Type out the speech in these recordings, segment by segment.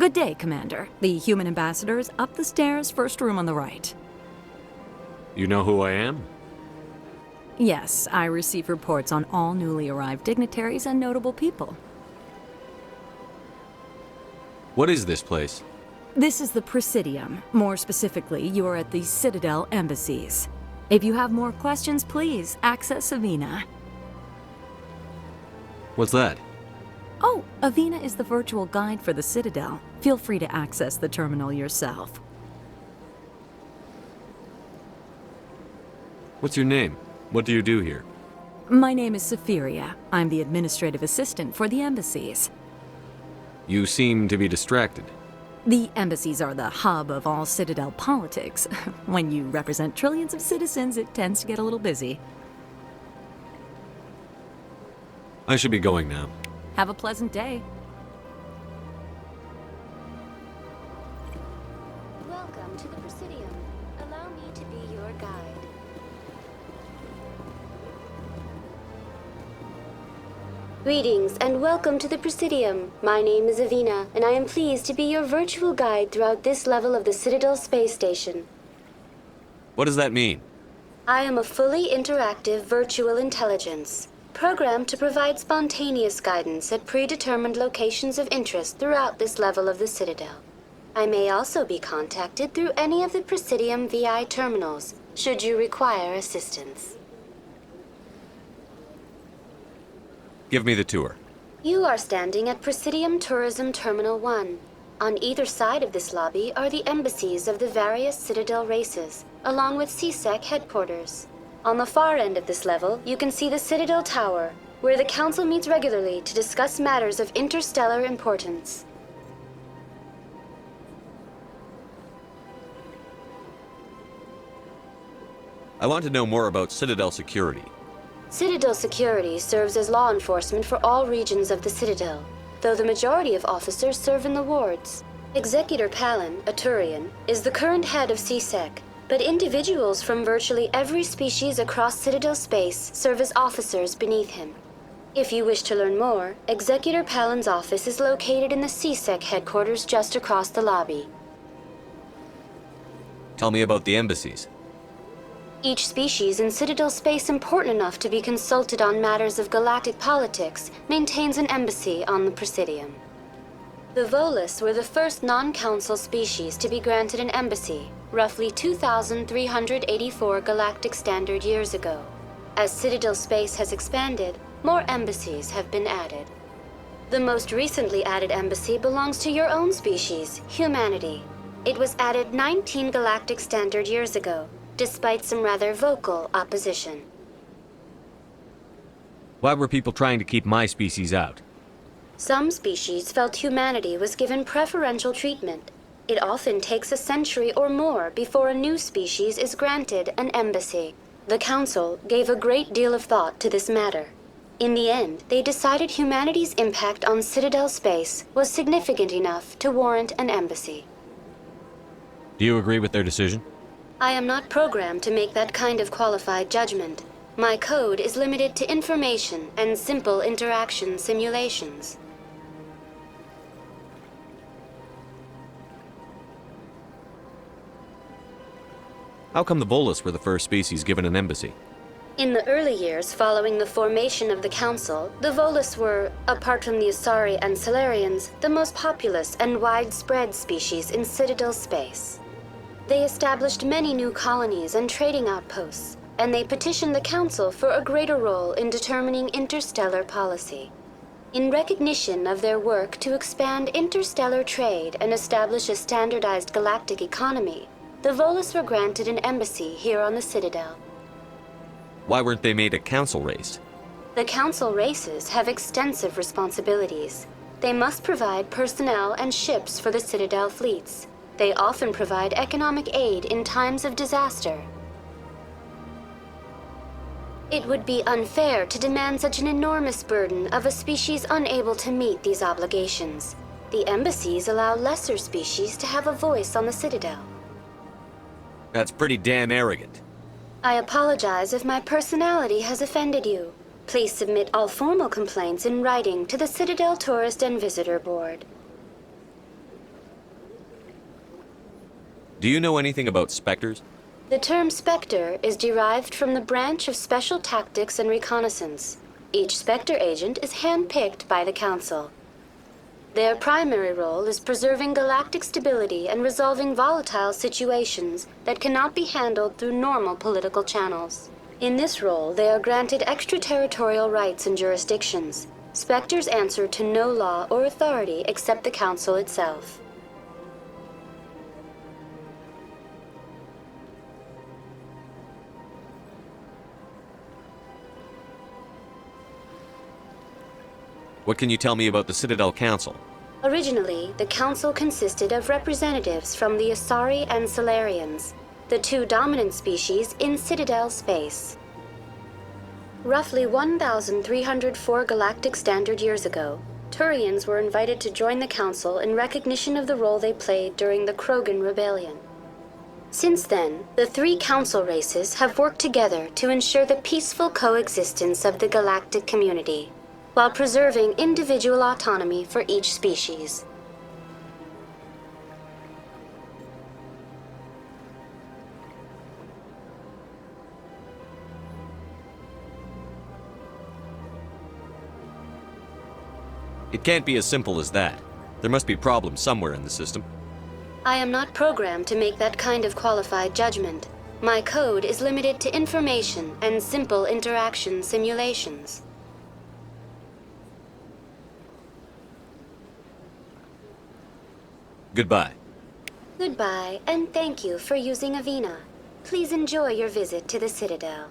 Good day, Commander. The human ambassador is up the stairs, first room on the right. You know who I am? Yes, I receive reports on all newly arrived dignitaries and notable people. What is this place? This is the Presidium. More specifically, you are at the Citadel embassies. If you have more questions, please access Avina. What's that? Oh, Avina is the virtual guide for the Citadel. Feel free to access the terminal yourself. What's your name? What do you do here? My name is Safiria. I'm the administrative assistant for the embassies. You seem to be distracted. The embassies are the hub of all Citadel politics. When you represent trillions of citizens, it tends to get a little busy. I should be going now. Have a pleasant day. Welcome to the Presidium. Allow me to be your guide. Greetings and welcome to the Presidium. My name is Avina, and I am pleased to be your virtual guide throughout this level of the Citadel space station. What does that mean? I am a fully interactive virtual intelligence, programmed to provide spontaneous guidance at predetermined locations of interest throughout this level of the Citadel. I may also be contacted through any of the Presidium VI terminals, should you require assistance. Give me the tour. You are standing at Presidium Tourism Terminal 1. On either side of this lobby are the embassies of the various Citadel races, along with CSEC headquarters. On the far end of this level, you can see the Citadel Tower, where the Council meets regularly to discuss matters of interstellar importance. I want to know more about Citadel security. Citadel security serves as law enforcement for all regions of the Citadel, though the majority of officers serve in the wards. Executor Palin, a Turian, is the current head of CSEC, but individuals from virtually every species across Citadel space serve as officers beneath him. If you wish to learn more, Executor Palin's office is located in the CSEC headquarters just across the lobby. Tell me about the embassies. Each species in Citadel space important enough to be consulted on matters of galactic politics maintains an embassy on the Presidium. The Volus were the first non-council species to be granted an embassy, roughly 2,384 galactic standard years ago. As Citadel space has expanded, more embassies have been added. The most recently added embassy belongs to your own species, humanity. It was added 19 galactic standard years ago, despite some rather vocal opposition. Why were people trying to keep my species out? Some species felt humanity was given preferential treatment. It often takes a century or more before a new species is granted an embassy. The Council gave a great deal of thought to this matter. In the end, they decided humanity's impact on Citadel space was significant enough to warrant an embassy. Do you agree with their decision? I am not programmed to make that kind of qualified judgment. My code is limited to information and simple interaction simulations. How come the Volus were the first species given an embassy? In the early years following the formation of the Council, the Volus were, apart from the Asari and Solarians, the most populous and widespread species in Citadel space. They established many new colonies and trading outposts, and they petitioned the Council for a greater role in determining interstellar policy. In recognition of their work to expand interstellar trade and establish a standardized galactic economy, the Volus were granted an embassy here on the Citadel. Why weren't they made a council race? The Council races have extensive responsibilities. They must provide personnel and ships for the Citadel fleets. They often provide economic aid in times of disaster. It would be unfair to demand such an enormous burden of a species unable to meet these obligations. The embassies allow lesser species to have a voice on the Citadel. That's pretty damn arrogant. I apologize if my personality has offended you. Please submit all formal complaints in writing to the Citadel Tourist and Visitor Board. Do you know anything about specters? The term Spectre is derived from the branch of Special Tactics and Reconnaissance. Each Spectre agent is handpicked by the Council. Their primary role is preserving galactic stability and resolving volatile situations that cannot be handled through normal political channels. In this role, they are granted extraterritorial rights and jurisdictions. Spectres answer to no law or authority except the Council itself. What can you tell me about the Citadel Council? Originally, the Council consisted of representatives from the Asari and Solarians, the two dominant species in Citadel space. Roughly 1,304 galactic standard years ago, Turians were invited to join the Council in recognition of the role they played during the Krogan Rebellion. Since then, the three Council races have worked together to ensure the peaceful coexistence of the galactic community, while preserving individual autonomy for each species. It can't be as simple as that. There must be problems somewhere in the system. I am not programmed to make that kind of qualified judgment. My code is limited to information and simple interaction simulations. Goodbye. Goodbye, and thank you for using Avina. Please enjoy your visit to the Citadel.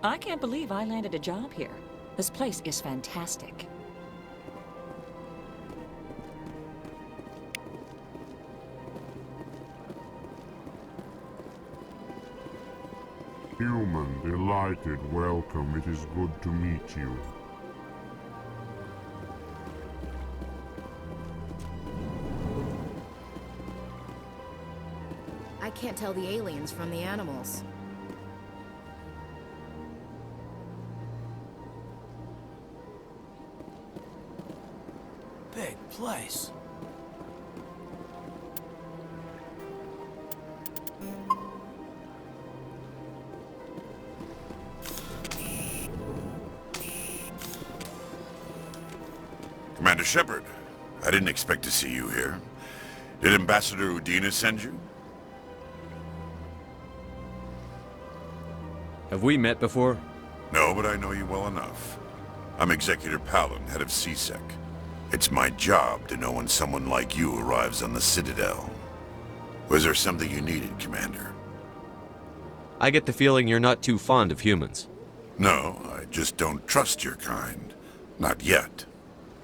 I can't believe I landed a job here. This place is fantastic. Human, delighted, welcome. It is good to meet you. I can't tell the aliens from the animals. Big place. Commander Shepard, I didn't expect to see you here. Did Ambassador Udina send you? Have we met before? No, but I know you well enough. I'm Executor Palin, head of CSEC. It's my job to know when someone like you arrives on the Citadel. Was there something you needed, Commander? I get the feeling you're not too fond of humans. No, I just don't trust your kind. Not yet.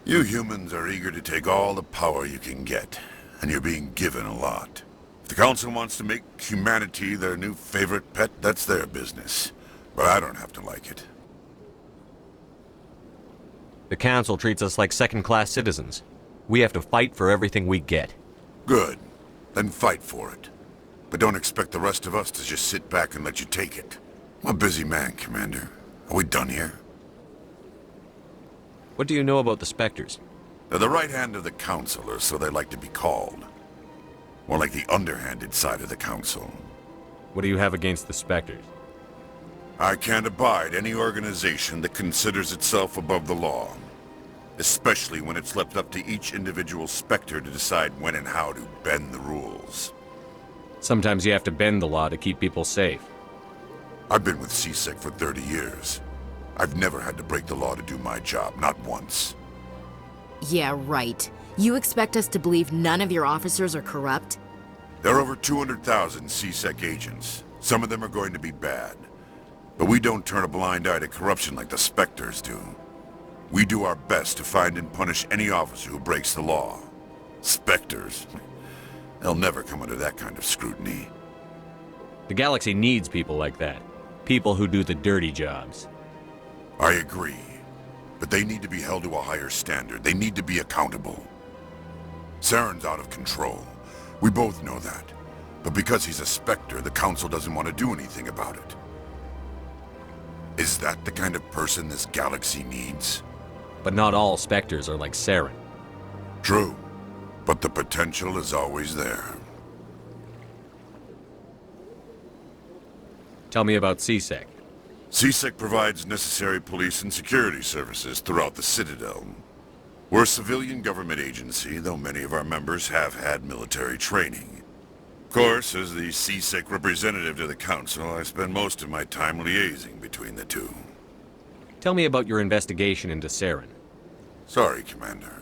You humans are eager to take all the power you can get, and you're being given a lot. If the Council wants to make humanity their new favorite pet, that's their business. But I don't have to like it. The Council treats us like second-class citizens. We have to fight for everything we get. Good. Then fight for it. But don't expect the rest of us to just sit back and let you take it. I'm a busy man, Commander. Are we done here? What do you know about the Spectres? They're the right hand of the Council, or so they like to be called. More like the underhanded side of the Council. What do you have against the Spectres? I can't abide any organization that considers itself above the law. Especially when it's left up to each individual Spectre to decide when and how to bend the rules. Sometimes you have to bend the law to keep people safe. I've been with CSEC for 30 years. I've never had to break the law to do my job, not once. Yeah, right. You expect us to believe none of your officers are corrupt? There are over 200,000 CSEC agents. Some of them are going to be bad. But we don't turn a blind eye to corruption like the Spectres do. We do our best to find and punish any officer who breaks the law. Spectres? They'll never come under that kind of scrutiny. The galaxy needs people like that. People who do the dirty jobs. I agree. But they need to be held to a higher standard. They need to be accountable. Saren's out of control, We both know that. But because he's a Spectre, the Council doesn't want to do anything about it. Is that the kind of person this galaxy needs? But not all Spectres are like Saren. True. But the potential is always there. Tell me about CSEC. CSEC provides necessary police and security services throughout the Citadel. We're a civilian government agency, though many of our members have had military training. Of course, as the CSEC representative to the Council, I spend most of my time liaising between the two. Tell me about your investigation into Saren. Sorry, Commander.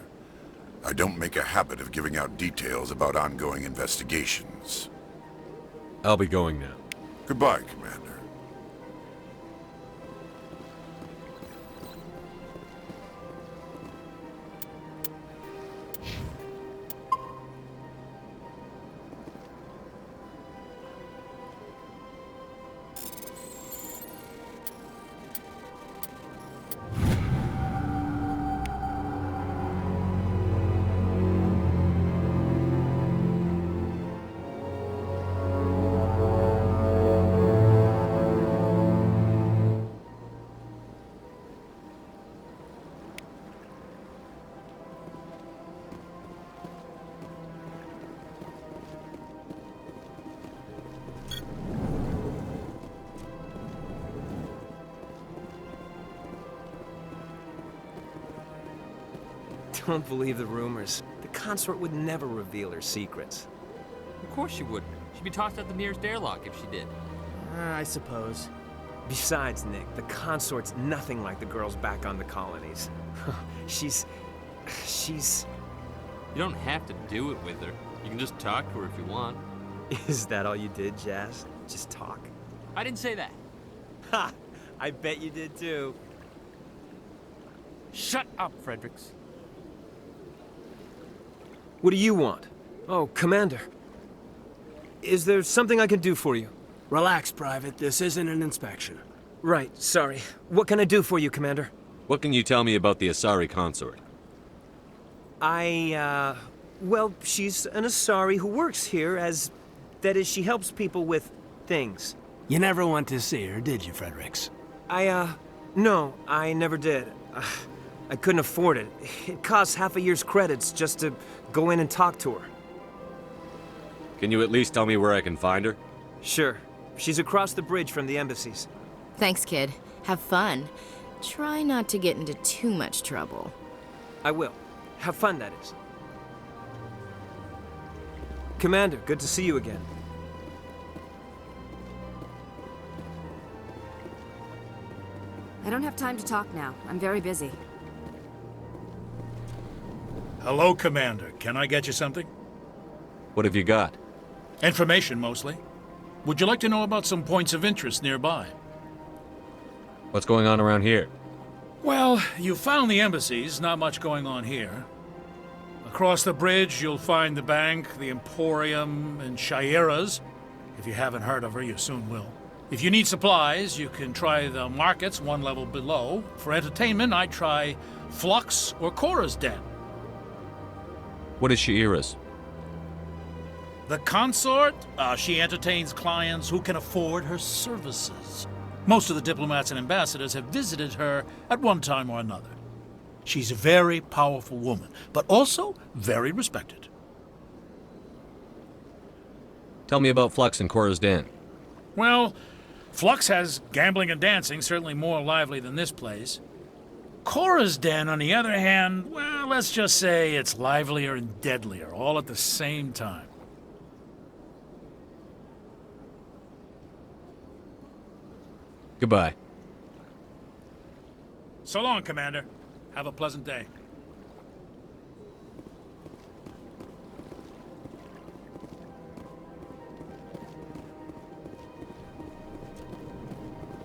I don't make a habit of giving out details about ongoing investigations. I'll be going now. Goodbye, Commander. Don't believe the rumors. The consort would never reveal her secrets. Of course she wouldn't. She'd be tossed out the nearest airlock if she did. I suppose. Besides, Nick, the consort's nothing like the girls back on the colonies. she's... You don't have to do it with her. You can just talk to her if you want. Is that all you did, Jazz? Just talk? I didn't say that. Ha! I bet you did too. Shut up, Fredericks. What do you want? Oh, Commander. Is there something I can do for you? Relax, Private. This isn't an inspection. Right, sorry. What can I do for you, Commander? What can you tell me about the Asari consort? Well, she's an Asari who works here as... That is, she helps people with things. You never went to see her, did you, Fredericks? No, I never did. I couldn't afford it. It costs half a year's credits just to go in and talk to her. Can you at least tell me where I can find her? Sure. She's across the bridge from the embassies. Thanks, kid. Have fun. Try not to get into too much trouble. I will. Have fun, that is. Commander, good to see you again. I don't have time to talk now. I'm very busy. Hello, Commander. Can I get you something? What have you got? Information, mostly. Would you like to know about some points of interest nearby? What's going on around here? Well, you found the embassies. Not much going on here. Across the bridge, you'll find the bank, the Emporium, and Shaira's. If you haven't heard of her, you soon will. If you need supplies, you can try the markets one level below. For entertainment, I'd try Flux or Cora's Den. What is Shaira's? The consort? She entertains clients who can afford her services. Most of the diplomats and ambassadors have visited her at one time or another. She's a very powerful woman, but also very respected. Tell me about Flux and Cora's Den. Well, Flux has gambling and dancing, certainly more lively than this place. Cora's Den, on the other hand, well, let's just say it's livelier and deadlier, all at the same time. Goodbye. So long, Commander. Have a pleasant day.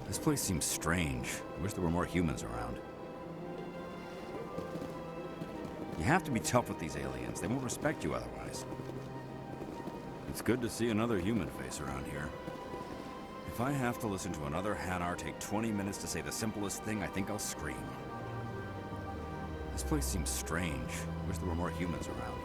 This place seems strange. I wish there were more humans around. You have to be tough with these aliens. They won't respect you otherwise. It's good to see another human face around here. If I have to listen to another Hanar take 20 minutes to say the simplest thing, I think I'll scream. This place seems strange. I wish there were more humans around.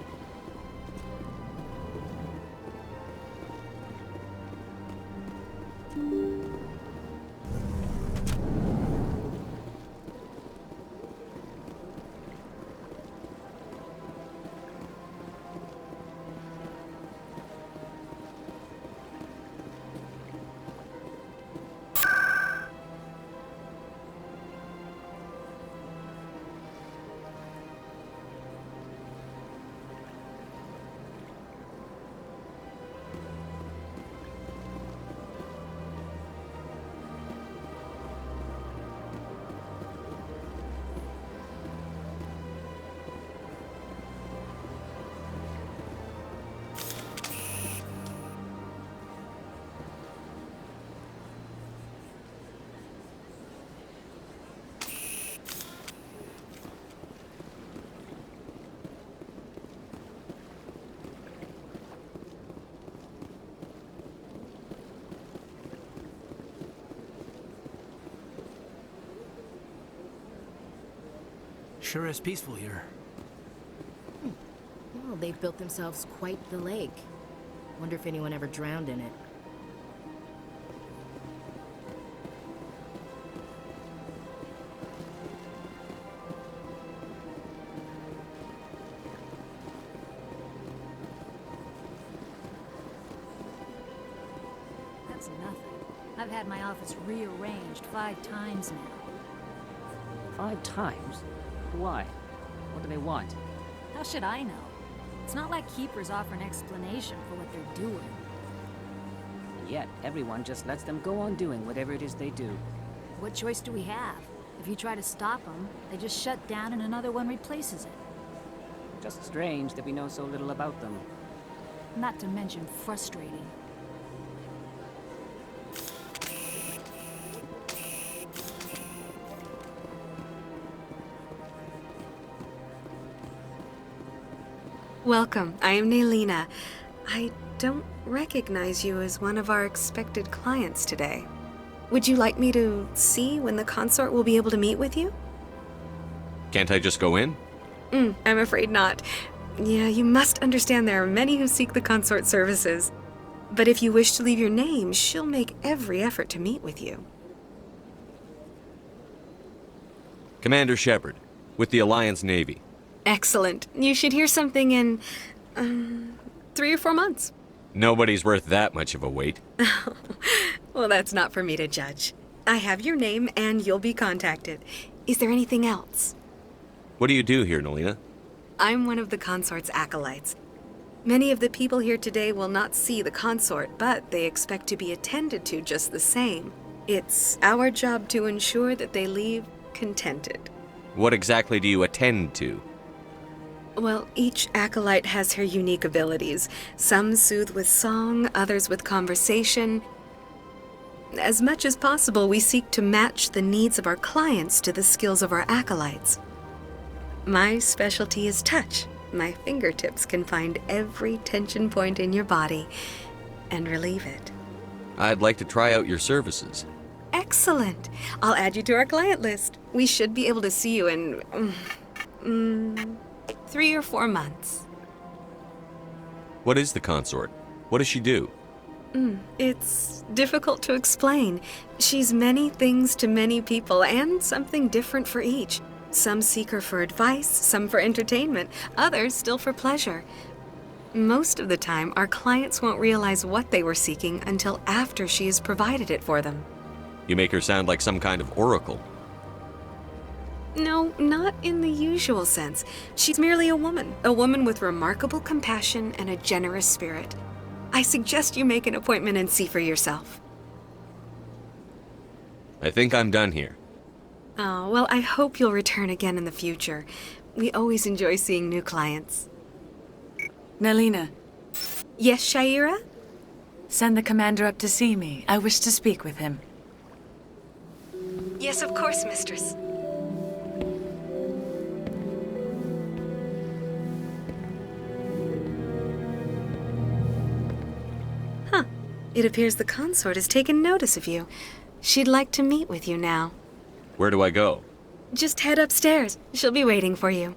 Sure is peaceful here. Well, they've built themselves quite the lake. Wonder if anyone ever drowned in it. That's nothing. I've had my office rearranged 5 times now. 5 times? Why? What do they want? How should I know? It's not like keepers offer an explanation for what they're doing. And yet, everyone just lets them go on doing whatever it is they do. What choice do we have? If you try to stop them, they just shut down and another one replaces it. Just strange that we know so little about them. Not to mention frustrating. Welcome. I am Naylina. I don't recognize you as one of our expected clients today. Would you like me to see when the consort will be able to meet with you? Can't I just go in? I'm afraid not. Yeah, you must understand there are many who seek the consort services. But if you wish to leave your name, she'll make every effort to meet with you. Commander Shepard, with the Alliance Navy. Excellent. You should hear something in 3 or 4 months. Nobody's worth that much of a wait. Well, that's not for me to judge. I have your name and you'll be contacted. Is there anything else? What do you do here, Naylina? I'm one of the consort's acolytes. Many of the people here today will not see the consort, but they expect to be attended to just the same. It's our job to ensure that they leave contented. What exactly do you attend to? Well, each acolyte has her unique abilities. Some soothe with song, others with conversation. As much as possible, we seek to match the needs of our clients to the skills of our acolytes. My specialty is touch. My fingertips can find every tension point in your body and relieve it. I'd like to try out your services. Excellent. I'll add you to our client list. We should be able to see you in 3 or 4 months. What is the consort? What does she do? It's difficult to explain. She's many things to many people and something different for each. Some seek her for advice, some for entertainment, others still for pleasure. Most of the time, our clients won't realize what they were seeking until after she has provided it for them. You make her sound like some kind of oracle. No, not in the usual sense. She's merely a woman with remarkable compassion and a generous spirit. I suggest you make an appointment and see for yourself. I think I'm done here. Oh, well, I hope you'll return again in the future. We always enjoy seeing new clients. Naylina. Yes, Shaira? Send the commander up to see me. I wish to speak with him. Yes, of course, mistress. Huh. It appears the consort has taken notice of you. She'd like to meet with you now. Where do I go? Just head upstairs. She'll be waiting for you.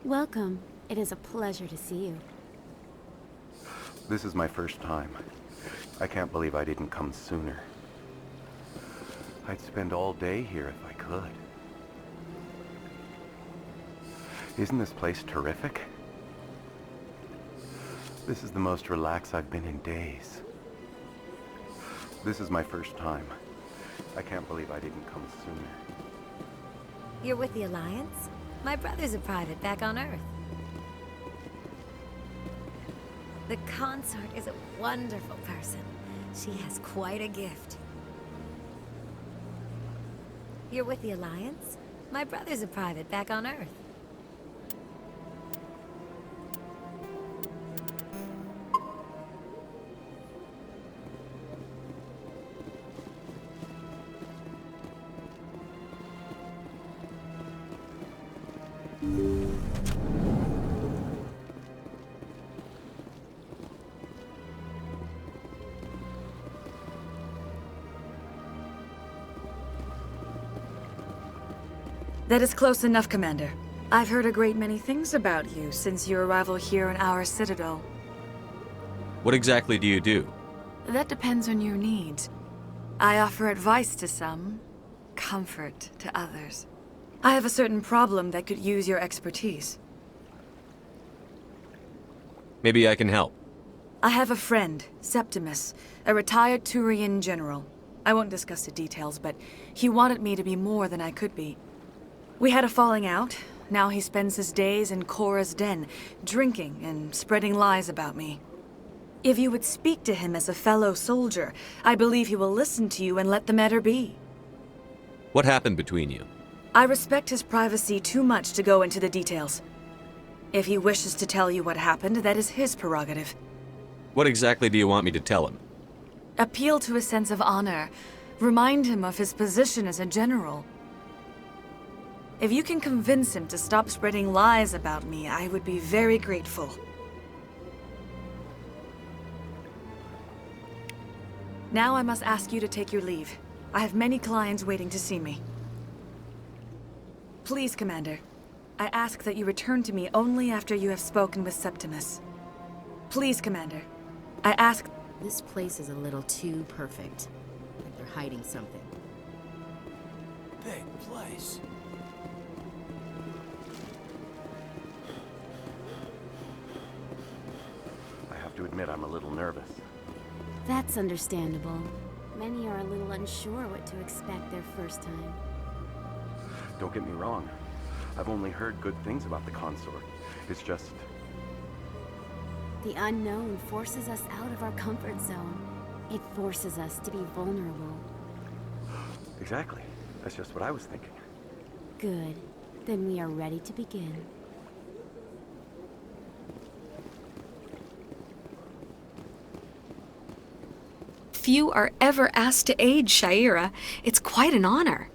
Welcome. It is a pleasure to see you. This is my first time. I can't believe I didn't come sooner. I'd spend all day here if I could. Isn't this place terrific? This is the most relaxed I've been in days. This is my first time. I can't believe I didn't come sooner. You're with the Alliance? My brother's a private back on Earth. The consort is a wonderful person. She has quite a gift. You're with the Alliance? My brother's a private back on Earth. That is close enough, Commander. I've heard a great many things about you since your arrival here in our citadel. What exactly do you do? That depends on your needs. I offer advice to some, comfort to others. I have a certain problem that could use your expertise. Maybe I can help. I have a friend, Septimus, a retired Turian general. I won't discuss the details, but he wanted me to be more than I could be. We had a falling out. Now he spends his days in Cora's den, drinking and spreading lies about me. If you would speak to him as a fellow soldier, I believe he will listen to you and let the matter be. What happened between you? I respect his privacy too much to go into the details. If he wishes to tell you what happened, that is his prerogative. What exactly do you want me to tell him? Appeal to his sense of honor. Remind him of his position as a general. If you can convince him to stop spreading lies about me, I would be very grateful. Now I must ask you to take your leave. I have many clients waiting to see me. Please, Commander. I ask that you return to me only after you have spoken with Septimus. Please, Commander. I ask... This place is a little too perfect. Like they're hiding something. Big place. I have to admit I'm a little nervous. That's understandable. Many are a little unsure what to expect their first time. Don't get me wrong. I've only heard good things about the consort. It's just... The unknown forces us out of our comfort zone. It forces us to be vulnerable. Exactly. That's just what I was thinking. Good. Then we are ready to begin. Few are ever asked to aid Sha'ira. It's quite an honor.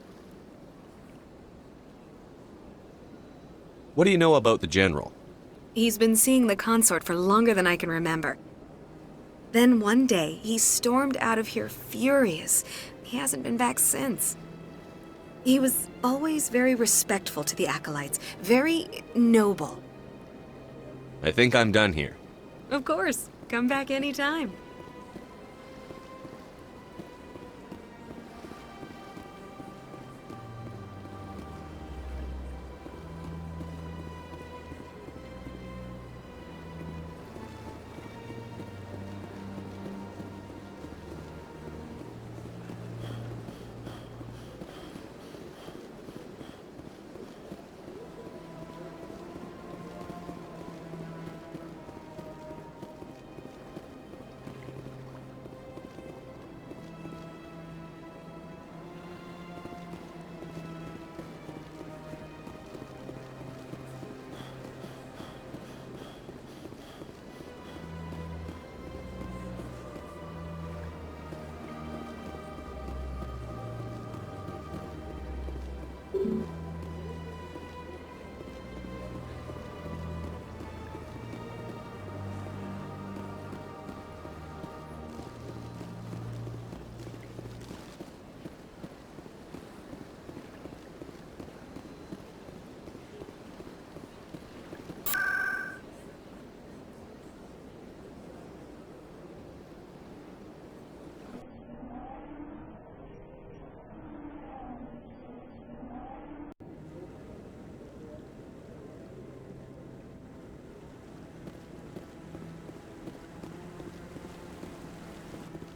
What do you know about the General? He's been seeing the consort for longer than I can remember. Then one day, he stormed out of here furious. He hasn't been back since. He was always very respectful to the acolytes, very noble. I think I'm done here. Of course. Come back anytime.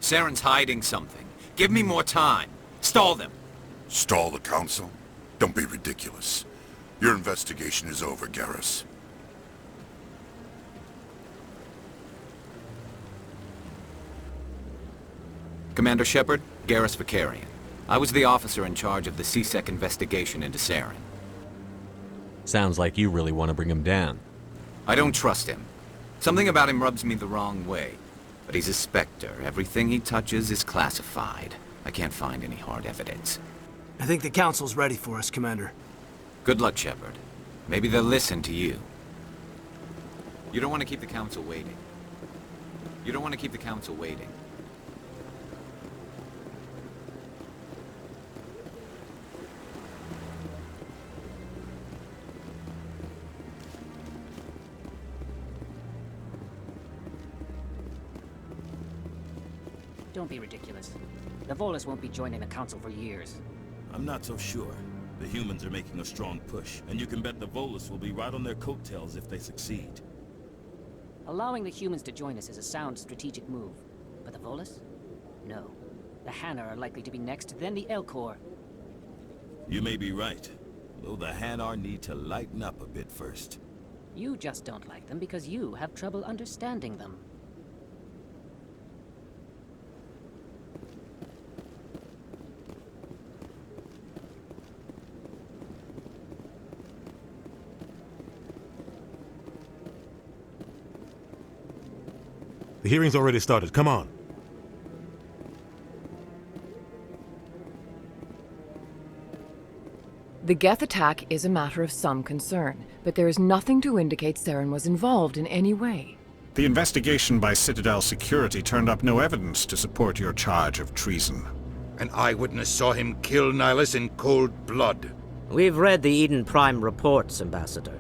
Saren's hiding something. Give me more time. Stall them. Stall the Council? Don't be ridiculous. Your investigation is over, Garrus. Commander Shepard, Garrus Vicarian. I was the officer in charge of the C-Sec investigation into Saren. Sounds like you really want to bring him down. I don't trust him. Something about him rubs me the wrong way. But he's a Spectre. Everything he touches is classified. I can't find any hard evidence. I think the Council's ready for us, Commander. Good luck, Shepard. Maybe they'll listen to you. You don't want to keep the Council waiting. You don't want to keep the Council waiting. Don't be ridiculous. The Volus won't be joining the Council for years. I'm not so sure. The humans are making a strong push, and you can bet the Volus will be right on their coattails if they succeed. Allowing the humans to join us is a sound strategic move. But the Volus? No. The Hanar are likely to be next, then the Elcor. You may be right, though the Hanar need to lighten up a bit first. You just don't like them because you have trouble understanding them. The hearing's already started. Come on. The Geth attack is a matter of some concern, but there is nothing to indicate Saren was involved in any way. The investigation by Citadel Security turned up no evidence to support your charge of treason. An eyewitness saw him kill Nihilus in cold blood. We've read the Eden Prime reports, Ambassador.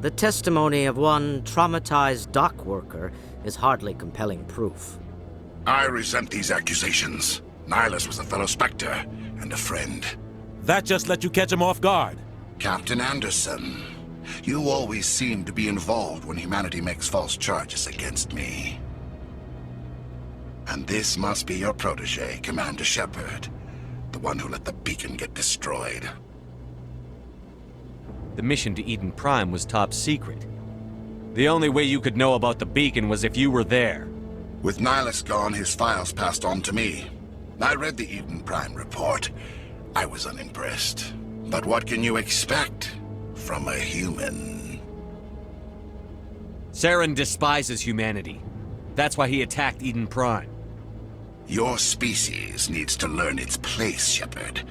The testimony of one traumatized dock worker is hardly compelling proof. I resent these accusations. Nihilus was a fellow Spectre and a friend. That just let you catch him off guard. Captain Anderson, you always seem to be involved when humanity makes false charges against me. And this must be your protege, Commander Shepard, the one who let the beacon get destroyed. The mission to Eden Prime was top secret. The only way you could know about the beacon was if you were there. With Nihilus gone, his files passed on to me. I read the Eden Prime report. I was unimpressed. But what can you expect from a human? Saren despises humanity. That's why he attacked Eden Prime. Your species needs to learn its place, Shepard.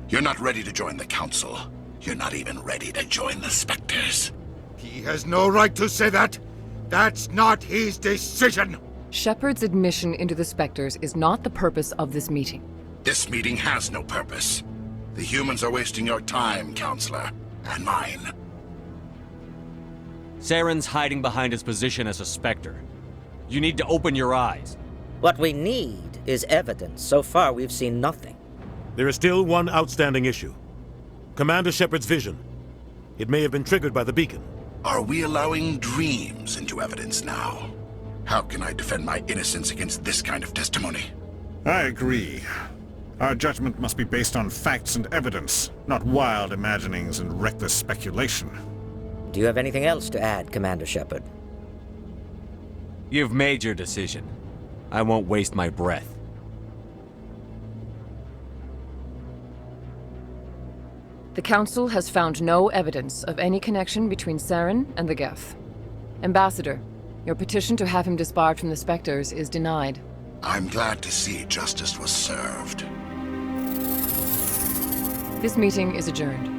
You're not ready to join the Council. You're not even ready to join the Spectres. He has no right to say that. That's not his decision. Shepard's admission into the Spectres is not the purpose of this meeting. This meeting has no purpose. The humans are wasting your time, Counselor, and mine. Saren's hiding behind his position as a Spectre. You need to open your eyes. What we need is evidence. So far, we've seen nothing. There is still one outstanding issue. Commander Shepard's vision. It may have been triggered by the beacon. Are we allowing dreams into evidence now? How can I defend my innocence against this kind of testimony? I agree. Our judgment must be based on facts and evidence, not wild imaginings and reckless speculation. Do you have anything else to add, Commander Shepard? You've made your decision. I won't waste my breath. The Council has found no evidence of any connection between Saren and the Geth. Ambassador, your petition to have him disbarred from the Spectres is denied. I'm glad to see justice was served. This meeting is adjourned.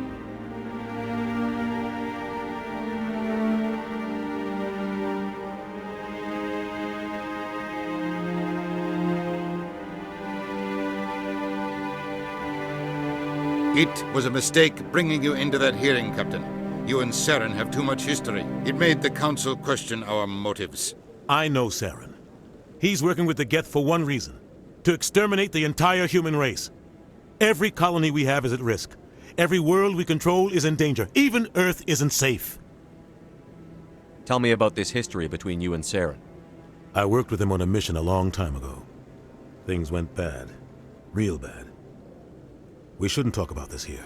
It was a mistake bringing you into that hearing, Captain. You and Saren have too much history. It made the Council question our motives. I know Saren. He's working with the Geth for one reason. To exterminate the entire human race. Every colony we have is at risk. Every world we control is in danger. Even Earth isn't safe. Tell me about this history between you and Saren. I worked with him on a mission a long time ago. Things went bad. Real bad. We shouldn't talk about this here.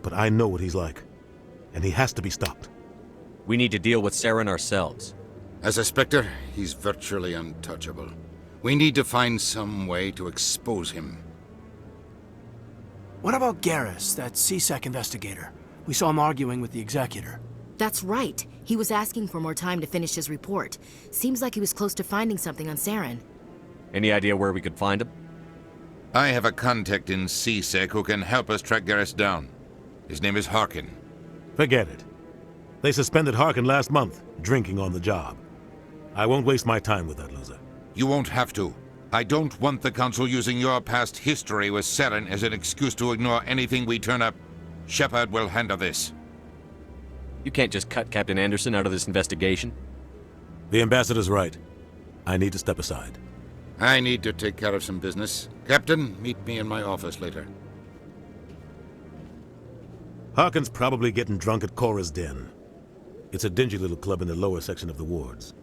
But I know what he's like. And he has to be stopped. We need to deal with Saren ourselves. As a Spectre, he's virtually untouchable. We need to find some way to expose him. What about Garrus, that CSEC investigator? We saw him arguing with the Executor. That's right. He was asking for more time to finish his report. Seems like he was close to finding something on Saren. Any idea where we could find him? I have a contact in CSEC who can help us track Garrus down. His name is Harkin. Forget it. They suspended Harkin last month, drinking on the job. I won't waste my time with that loser. You won't have to. I don't want the Council using your past history with Saren as an excuse to ignore anything we turn up. Shepard will handle this. You can't just cut Captain Anderson out of this investigation. The Ambassador's right. I need to step aside. I need to take care of some business. Captain, meet me in my office later. Harkin's probably getting drunk at Cora's Den. It's a dingy little club in the lower section of the wards.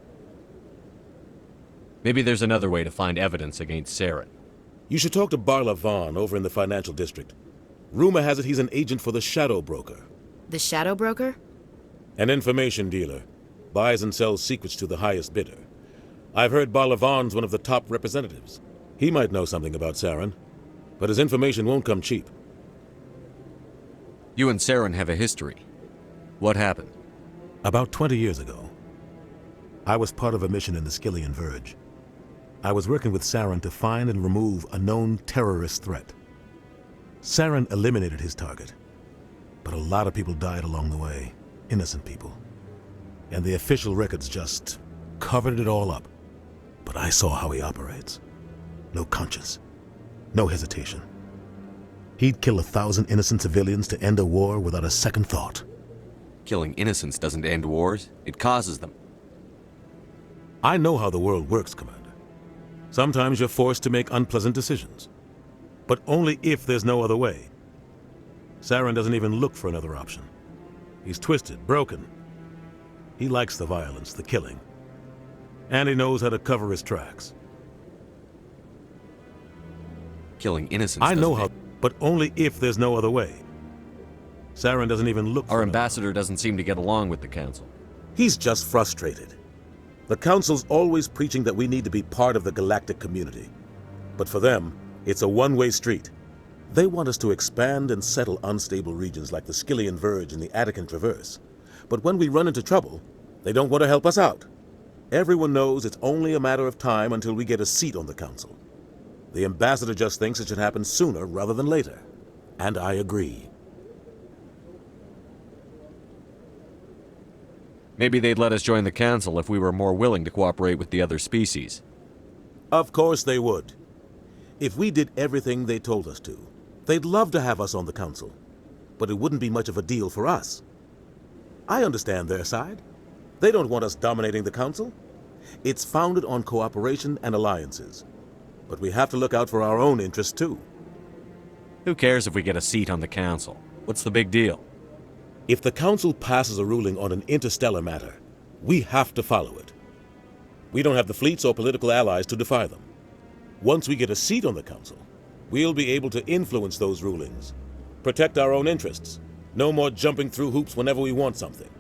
Maybe there's another way to find evidence against Saren. You should talk to Barla Vaughn over in the financial district. Rumor has it he's an agent for the Shadow Broker. The Shadow Broker? An information dealer. Buys and sells secrets to the highest bidder. I've heard Barla Vaughn's one of the top representatives. He might know something about Saren, but his information won't come cheap. You and Saren have a history. What happened? About 20 years ago, I was part of a mission in the Skillian Verge. I was working with Saren to find and remove a known terrorist threat. Saren eliminated his target, but a lot of people died along the way, innocent people. And the official records just covered it all up. But I saw how he operates. No conscience, no hesitation. He'd kill 1,000 innocent civilians to end a war without a second thought. Killing innocents doesn't end wars, it causes them. I know how the world works, Commander. Sometimes you're forced to make unpleasant decisions, but only if there's no other way. Saren doesn't even look for another option. He's twisted, broken. He likes the violence, the killing, and he knows how to cover his tracks. Killing innocents I know how, but only if there's no other way. Saren doesn't even look for Our ambassador doesn't seem to get along with the Council. He's just frustrated. The Council's always preaching that we need to be part of the galactic community. But for them, it's a one-way street. They want us to expand and settle unstable regions like the Skillian Verge and the Attican Traverse. But when we run into trouble, they don't want to help us out. Everyone knows it's only a matter of time until we get a seat on the Council. The ambassador just thinks it should happen sooner rather than later. And I agree. Maybe they'd let us join the Council if we were more willing to cooperate with the other species. Of course they would. If we did everything they told us to, they'd love to have us on the Council. But it wouldn't be much of a deal for us. I understand their side. They don't want us dominating the Council. It's founded on cooperation and alliances. But we have to look out for our own interests, too. Who cares if we get a seat on the Council? What's the big deal? If the Council passes a ruling on an interstellar matter, we have to follow it. We don't have the fleets or political allies to defy them. Once we get a seat on the Council, we'll be able to influence those rulings, protect our own interests. No more jumping through hoops whenever we want something.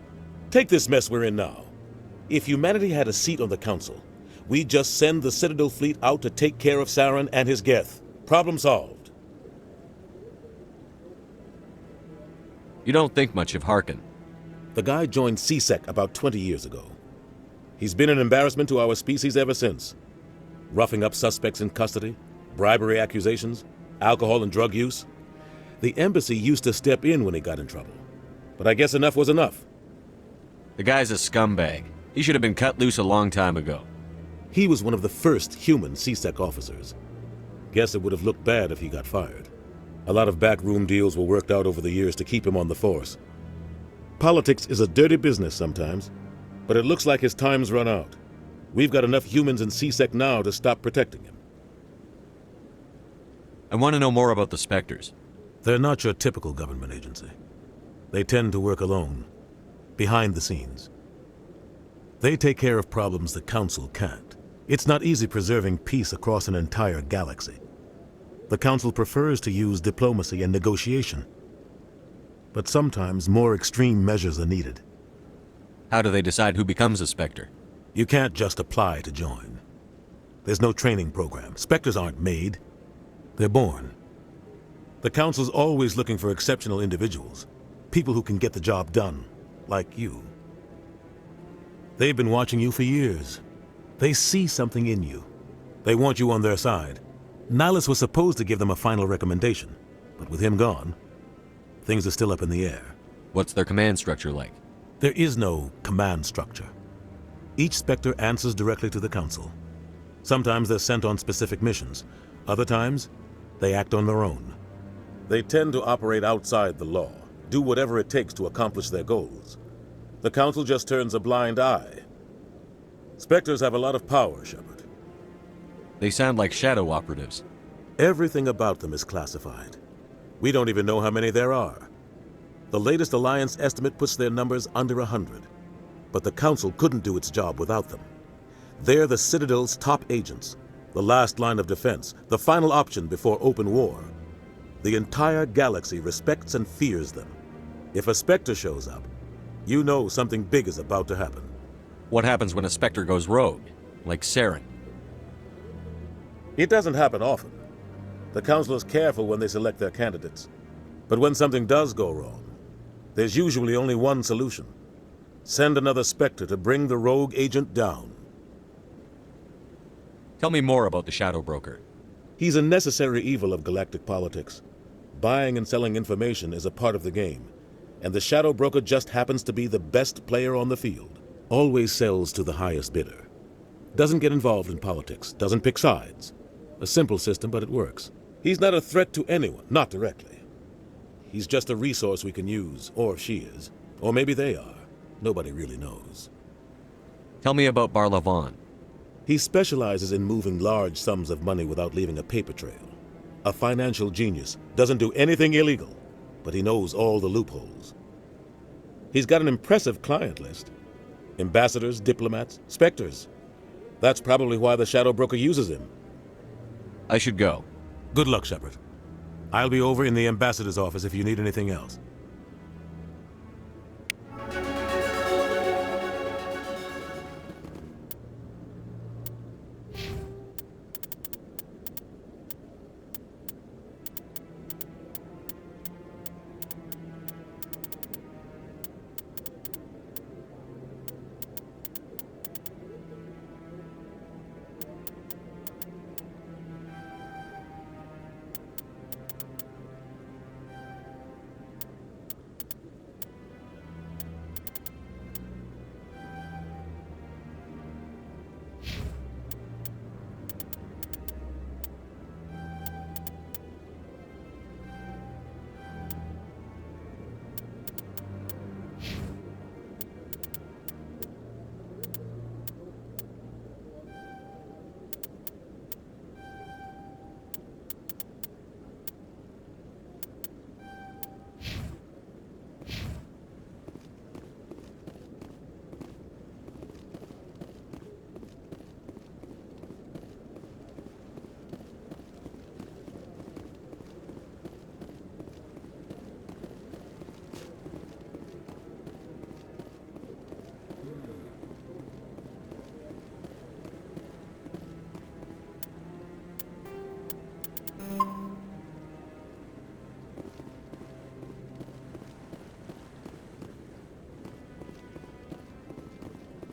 Take this mess we're in now. If humanity had a seat on the Council, we'd just send the Citadel fleet out to take care of Saren and his Geth. Problem solved. You don't think much of Harkin. The guy joined CSEC about 20 years ago. He's been an embarrassment to our species ever since. Roughing up suspects in custody, bribery accusations, alcohol and drug use. The embassy used to step in when he got in trouble. But I guess enough was enough. The guy's a scumbag. He should have been cut loose a long time ago. He was one of the first human CSEC officers. Guess it would have looked bad if he got fired. A lot of backroom deals were worked out over the years to keep him on the force. Politics is a dirty business sometimes, but it looks like his time's run out. We've got enough humans in CSEC now to stop protecting him. I want to know more about the Spectres. They're not your typical government agency. They tend to work alone, behind the scenes. They take care of problems the Council can't. It's not easy preserving peace across an entire galaxy. The Council prefers to use diplomacy and negotiation. But sometimes more extreme measures are needed. How do they decide who becomes a Spectre? You can't just apply to join. There's no training program. Spectres aren't made. They're born. The Council's always looking for exceptional individuals. People who can get the job done, like you. They've been watching you for years. They see something in you. They want you on their side. Nihilus was supposed to give them a final recommendation, but with him gone, things are still up in the air. What's their command structure like? There is no command structure. Each Spectre answers directly to the Council. Sometimes they're sent on specific missions. Other times, they act on their own. They tend to operate outside the law, do whatever it takes to accomplish their goals. The Council just turns a blind eye. Spectres have a lot of power, Shepard. They sound like shadow operatives. Everything about them is classified. We don't even know how many there are. The latest Alliance estimate puts their numbers under 100. But the Council couldn't do its job without them. They're the Citadel's top agents, the last line of defense, the final option before open war. The entire galaxy respects and fears them. If a Spectre shows up, you know something big is about to happen. What happens when a Spectre goes rogue, like Saren? It doesn't happen often. The Council is careful when they select their candidates. But when something does go wrong, there's usually only one solution. Send another Spectre to bring the rogue agent down. Tell me more about the Shadow Broker. He's a necessary evil of galactic politics. Buying and selling information is a part of the game, and the Shadow Broker just happens to be the best player on the field. Always sells to the highest bidder. Doesn't get involved in politics, doesn't pick sides. A simple system, but it works. He's not a threat to anyone, not directly. He's just a resource we can use, or she is. Or maybe they are. Nobody really knows. Tell me about Barlavon. He specializes in moving large sums of money without leaving a paper trail. A financial genius, doesn't do anything illegal, but he knows all the loopholes. He's got an impressive client list. Ambassadors, diplomats, Spectres. That's probably why the Shadow Broker uses him. I should go. Good luck, Shepard. I'll be over in the Ambassador's office if you need anything else.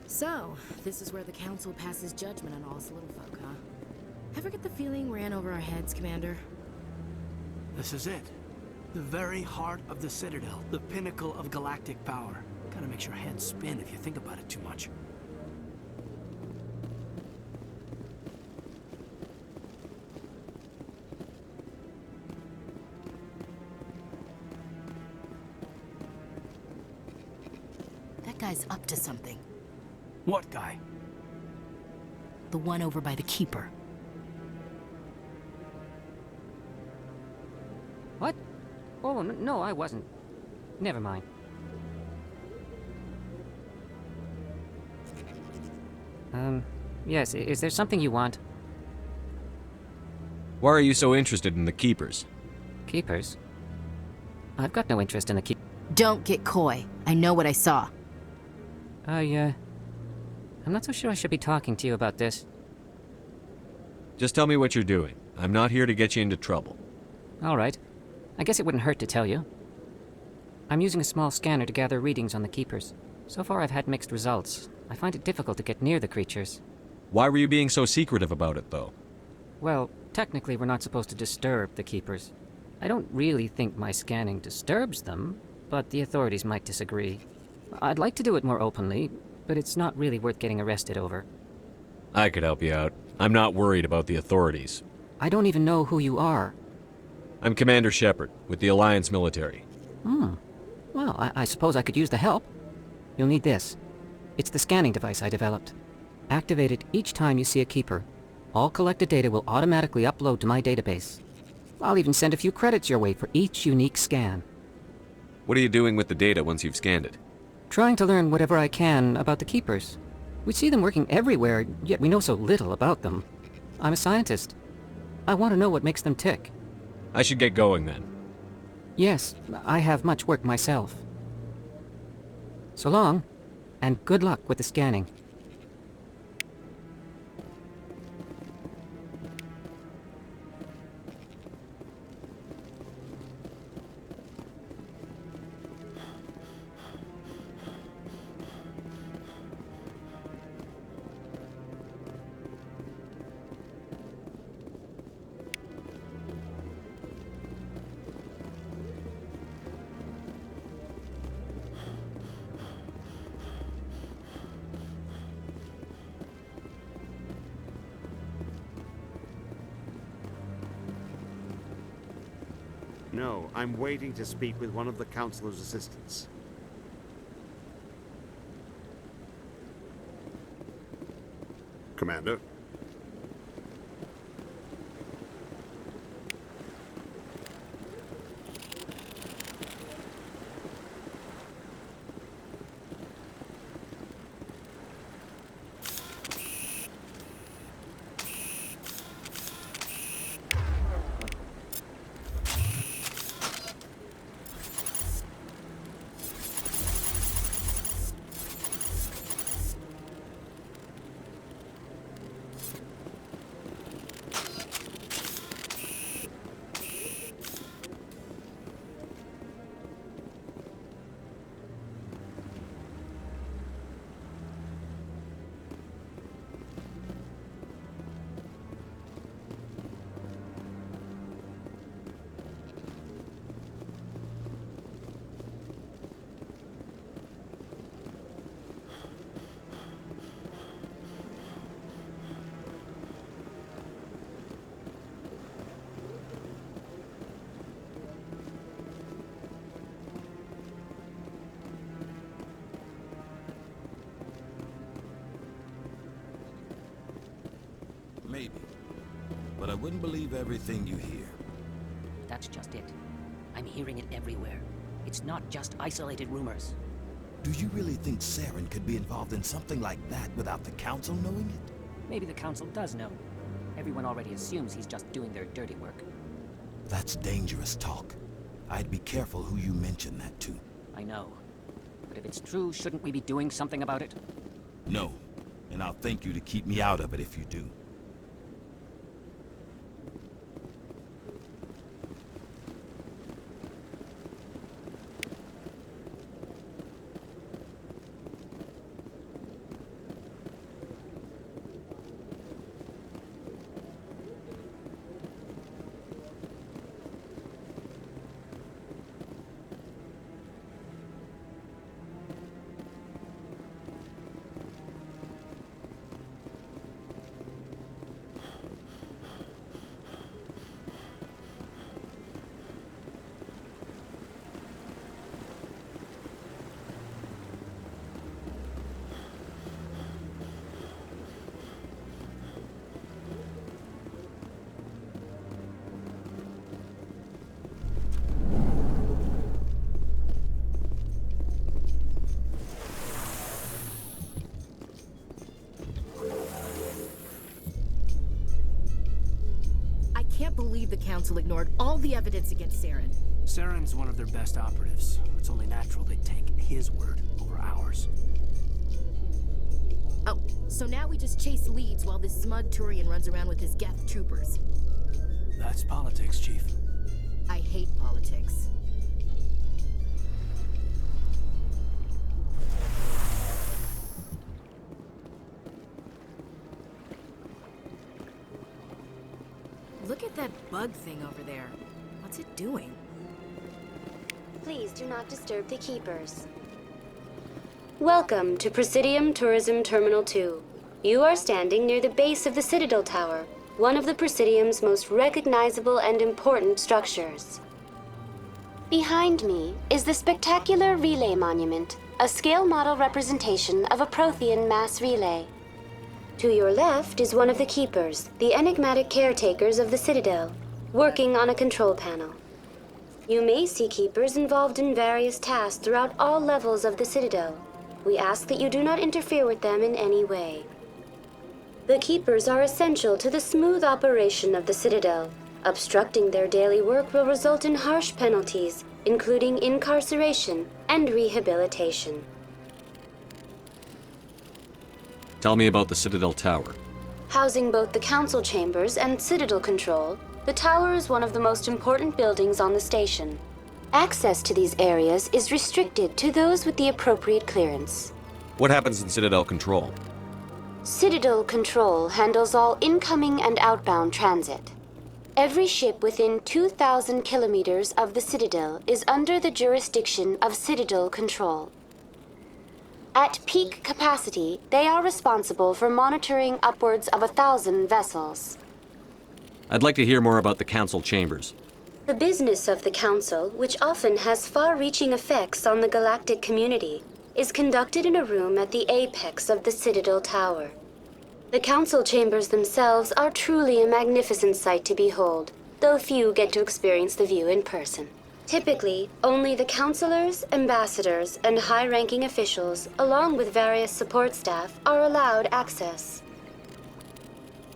So, this is where the Council passes judgment on all us little folk, huh? Ever get the feeling we're in over our heads, Commander? This is it. The very heart of the Citadel, the pinnacle of galactic power. Kinda makes your head spin if you think about it too much. That guy's up to something. What guy? The one over by the Keeper. What? Oh, no, I wasn't. Never mind. Yes, is there something you want? Why are you so interested in the Keepers? Keepers? I've got no interest in the Keepers. Don't get coy. I know what I saw. I'm not so sure I should be talking to you about this. Just tell me what you're doing. I'm not here to get you into trouble. All right. I guess it wouldn't hurt to tell you. I'm using a small scanner to gather readings on the Keepers. So far I've had mixed results. I find it difficult to get near the creatures. Why were you being so secretive about it, though? Well, technically we're not supposed to disturb the Keepers. I don't really think my scanning disturbs them, but the authorities might disagree. I'd like to do it more openly, but it's not really worth getting arrested over. I could help you out. I'm not worried about the authorities. I don't even know who you are. I'm Commander Shepard, with the Alliance military. Well, I suppose I could use the help. You'll need this. It's the scanning device I developed. Activate it each time you see a Keeper. All collected data will automatically upload to my database. I'll even send a few credits your way for each unique scan. What are you doing with the data once you've scanned it? Trying to learn whatever I can about the Keepers. We see them working everywhere, yet we know so little about them. I'm a scientist. I want to know what makes them tick. I should get going then. Yes, I have much work myself. So long, and good luck with the scanning. No, I'm waiting to speak with one of the Councilor's assistants. Commander? Maybe. But I wouldn't believe everything you hear. That's just it. I'm hearing it everywhere. It's not just isolated rumors. Do you really think Saren could be involved in something like that without the Council knowing it? Maybe the Council does know. Everyone already assumes he's just doing their dirty work. That's dangerous talk. I'd be careful who you mention that to. I know. But if it's true, shouldn't we be doing something about it? No. And I'll thank you to keep me out of it if you do. I can't believe the Council ignored all the evidence against Saren. Saren's one of their best operatives. It's only natural they take his word over ours. Oh, so now we just chase leads while this smug Turian runs around with his Geth troopers. That's politics, Chief. I hate politics. Look at that bug thing over there. What's it doing? Please do not disturb the Keepers. Welcome to Presidium Tourism Terminal 2. You are standing near the base of the Citadel Tower, one of the Presidium's most recognizable and important structures. Behind me is the spectacular Relay Monument, a scale model representation of a Prothean mass relay. To your left is one of the Keepers, the enigmatic caretakers of the Citadel, working on a control panel. You may see Keepers involved in various tasks throughout all levels of the Citadel. We ask that you do not interfere with them in any way. The Keepers are essential to the smooth operation of the Citadel. Obstructing their daily work will result in harsh penalties, including incarceration and rehabilitation. Tell me about the Citadel Tower. Housing both the Council Chambers and Citadel Control, the tower is one of the most important buildings on the station. Access to these areas is restricted to those with the appropriate clearance. What happens in Citadel Control? Citadel Control handles all incoming and outbound transit. Every ship within 2,000 kilometers of the Citadel is under the jurisdiction of Citadel Control. At peak capacity, they are responsible for monitoring upwards of 1,000 vessels. I'd like to hear more about the Council Chambers. The business of the Council, which often has far-reaching effects on the galactic community, is conducted in a room at the apex of the Citadel Tower. The Council Chambers themselves are truly a magnificent sight to behold, though few get to experience the view in person. Typically, only the councilors, ambassadors, and high-ranking officials, along with various support staff, are allowed access.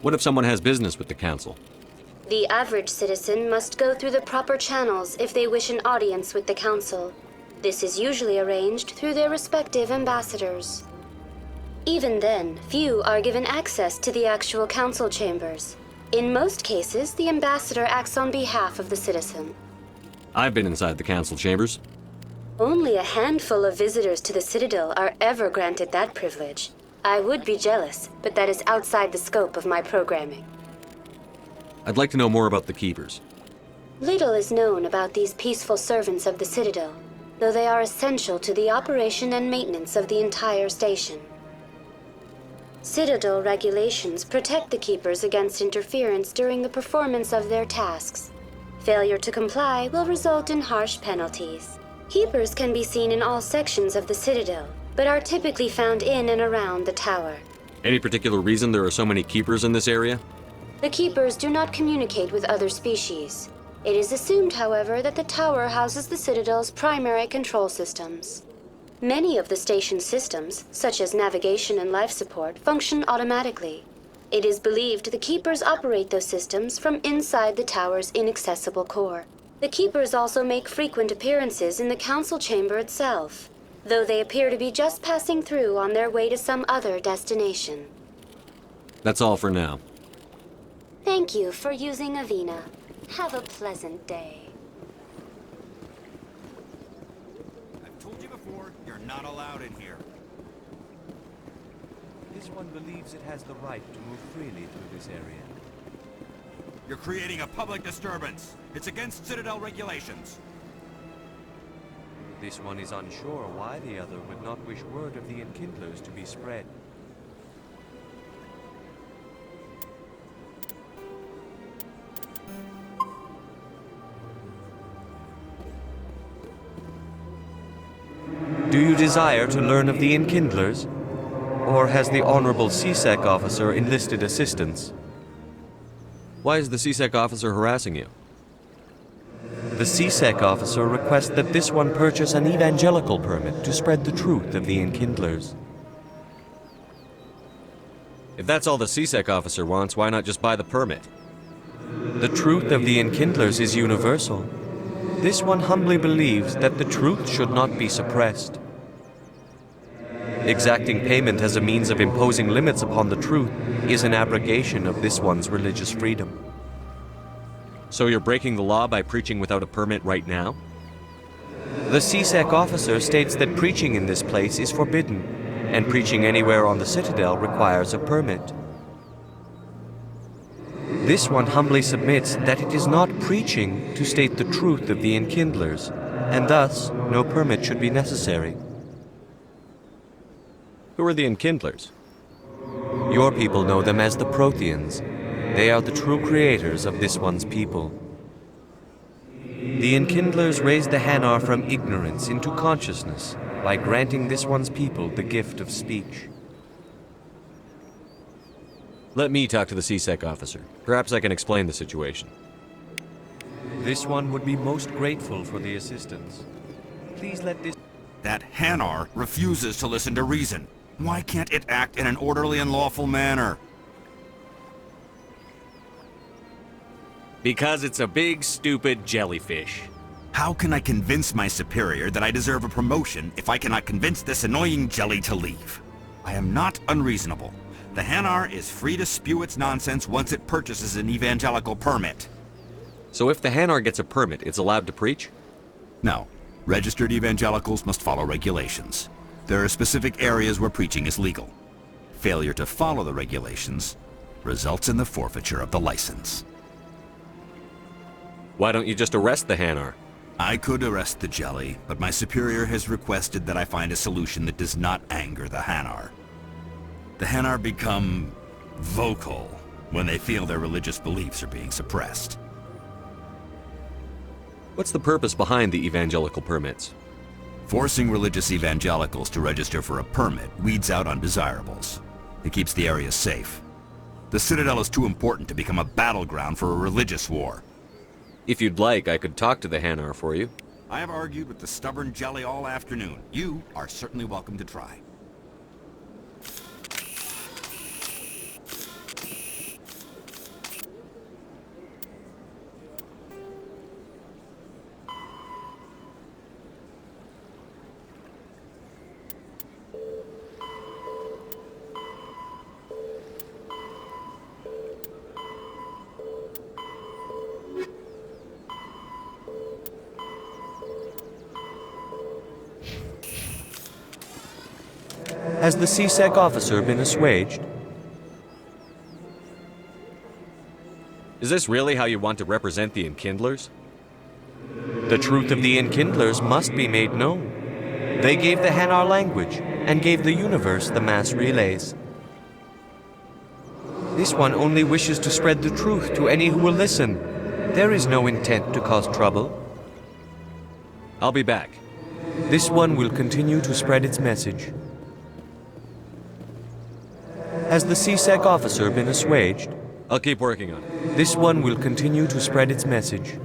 What if someone has business with the Council? The average citizen must go through the proper channels if they wish an audience with the Council. This is usually arranged through their respective ambassadors. Even then, few are given access to the actual Council Chambers. In most cases, the ambassador acts on behalf of the citizen. I've been inside the Council Chambers. Only a handful of visitors to the Citadel are ever granted that privilege. I would be jealous, but that is outside the scope of my programming. I'd like to know more about the Keepers. Little is known about these peaceful servants of the Citadel, though they are essential to the operation and maintenance of the entire station. Citadel regulations protect the Keepers against interference during the performance of their tasks. Failure to comply will result in harsh penalties. Keepers can be seen in all sections of the Citadel, but are typically found in and around the tower. Any particular reason there are so many Keepers in this area? The Keepers do not communicate with other species. It is assumed, however, that the tower houses the Citadel's primary control systems. Many of the station's systems, such as navigation and life support, function automatically. It is believed the Keepers operate those systems from inside the tower's inaccessible core. The Keepers also make frequent appearances in the Council Chamber itself, though they appear to be just passing through on their way to some other destination. That's all for now. Thank you for using Avina. Have a pleasant day. You're not allowed in here. This one believes it has the right to move freely through this area. You're creating a public disturbance. It's against Citadel regulations. This one is unsure why the other would not wish word of the Enkindlers to be spread. Do you desire to learn of the Enkindlers? Or has the Honorable CSEC officer enlisted assistance? Why is the CSEC officer harassing you? The CSEC officer requests that this one purchase an evangelical permit to spread the truth of the Enkindlers. If that's all the CSEC officer wants, why not just buy the permit? The truth of the Enkindlers is universal. This one humbly believes that the truth should not be suppressed. Exacting payment as a means of imposing limits upon the truth is an abrogation of this one's religious freedom. So you're breaking the law by preaching without a permit right now? The CSEC officer states that preaching in this place is forbidden, and preaching anywhere on the Citadel requires a permit. This one humbly submits that it is not preaching to state the truth of the Enkindlers, and thus no permit should be necessary. Who are the Enkindlers? Your people know them as the Protheans. They are the true creators of this one's people. The Enkindlers raised the Hanar from ignorance into consciousness by granting this one's people the gift of speech. Let me talk to the CSEC officer. Perhaps I can explain the situation. This one would be most grateful for the assistance. Please let this... That Hanar refuses to listen to reason. Why can't it act in an orderly and lawful manner? Because it's a big, stupid jellyfish. How can I convince my superior that I deserve a promotion if I cannot convince this annoying jelly to leave? I am not unreasonable. The Hanar is free to spew its nonsense once it purchases an evangelical permit. So if the Hanar gets a permit, it's allowed to preach? No. Registered evangelicals must follow regulations. There are specific areas where preaching is legal. Failure to follow the regulations results in the forfeiture of the license. Why don't you just arrest the Hanar? I could arrest the jelly, but my superior has requested that I find a solution that does not anger the Hanar. The Hanar become vocal when they feel their religious beliefs are being suppressed. What's the purpose behind the evangelical permits? Forcing religious evangelicals to register for a permit weeds out undesirables. It keeps the area safe. The Citadel is too important to become a battleground for a religious war. If you'd like, I could talk to the Hanar for you. I have argued with the stubborn jelly all afternoon. You are certainly welcome to try. Has the CSEC officer been assuaged? Is this really how you want to represent the Enkindlers? The truth of the Enkindlers must be made known. They gave the Hanar language, and gave the universe the mass relays. This one only wishes to spread the truth to any who will listen. There is no intent to cause trouble. I'll be back. This one will continue to spread its message. Has the CSEC officer been assuaged? I'll keep working on it. This one will continue to spread its message.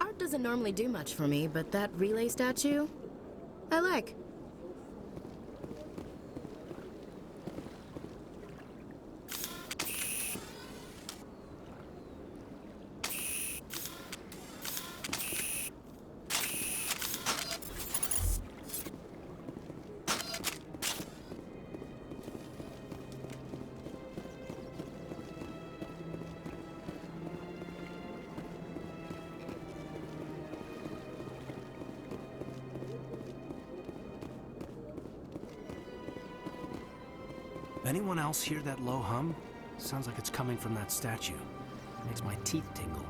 Art doesn't normally do much for me, but that relay statue, I like. Anyone else hear that low hum? Sounds like it's coming from that statue. Makes my teeth tingle.